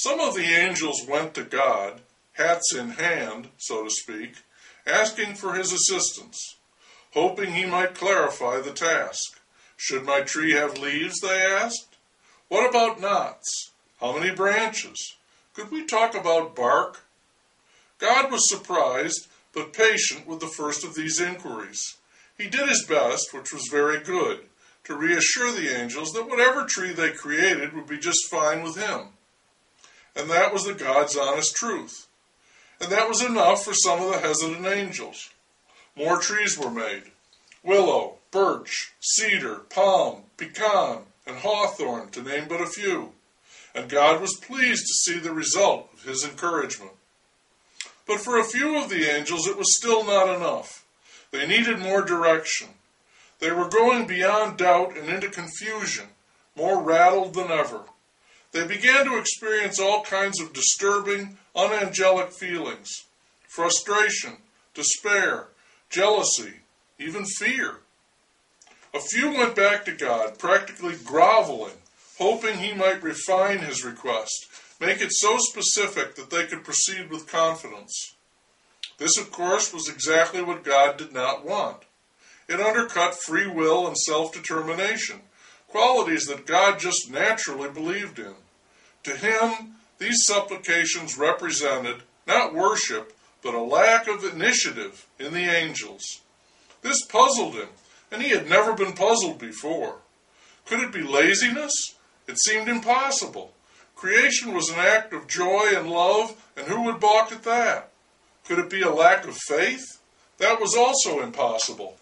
Some of the angels went to God, hats in hand, so to speak, asking for his assistance, hoping he might clarify the task. Should my tree have leaves, they asked? What about knots? How many branches? Could we talk about bark? God was surprised, but patient with the first of these inquiries. He did his best, which was very good, to reassure the angels that whatever tree they created would be just fine with him. And that was the God's honest truth. And that was enough for some of the hesitant angels. More trees were made. Willow, birch, cedar, palm, pecan, and hawthorn, to name but a few. And God was pleased to see the result of his encouragement. But for a few of the angels it was still not enough. They needed more direction. They were going beyond doubt and into confusion, more rattled than ever. They began to experience all kinds of disturbing, unangelic feelings: frustration, despair, jealousy, even fear. A few went back to God, practically groveling, hoping he might refine his request, make it so specific that they could proceed with confidence. This, of course, was exactly what God did not want. It undercut free will and self-determination, qualities that God just naturally believed in. To him, these supplications represented not worship, but a lack of initiative in the angels. This puzzled him, and he had never been puzzled before. Could it be laziness? It seemed impossible. Creation was an act of joy and love, and who would balk at that? Could it be a lack of faith? That was also impossible.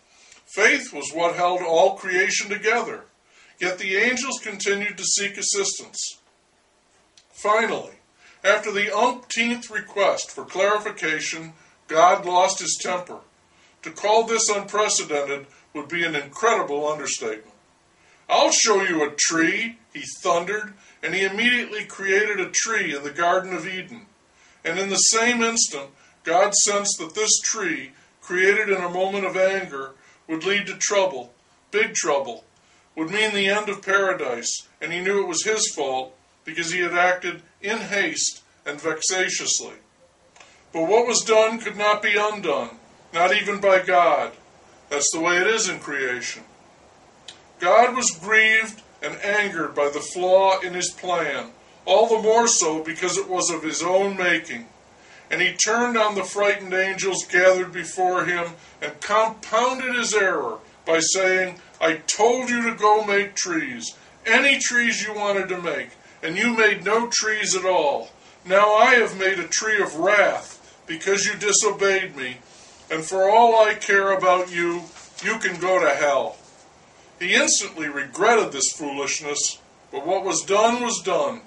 Faith was what held all creation together. Yet the angels continued to seek assistance. Finally, after the umpteenth request for clarification, God lost his temper. To call this unprecedented would be an incredible understatement. "I'll show you a tree," he thundered, and he immediately created a tree in the Garden of Eden. And in the same instant, God sensed that this tree, created in a moment of anger, would lead to trouble, big trouble, would mean the end of paradise, and he knew it was his fault because he had acted in haste and vexatiously. But what was done could not be undone, not even by God. That's the way it is in creation. God was grieved and angered by the flaw in his plan, all the more so because it was of his own making. And he turned on the frightened angels gathered before him and compounded his error by saying, "I told you to go make trees, any trees you wanted to make, and you made no trees at all. Now I have made a tree of wrath because you disobeyed me, and for all I care about you, you can go to hell." He instantly regretted this foolishness, but what was done was done.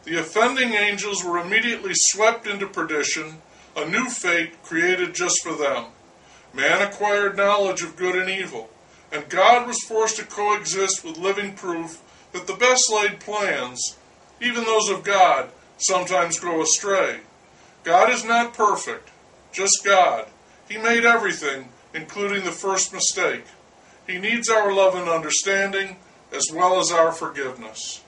The offending angels were immediately swept into perdition, a new fate created just for them. Man acquired knowledge of good and evil, and God was forced to coexist with living proof that the best laid plans, even those of God, sometimes go astray. God is not perfect, just God. He made everything, including the first mistake. He needs our love and understanding, as well as our forgiveness.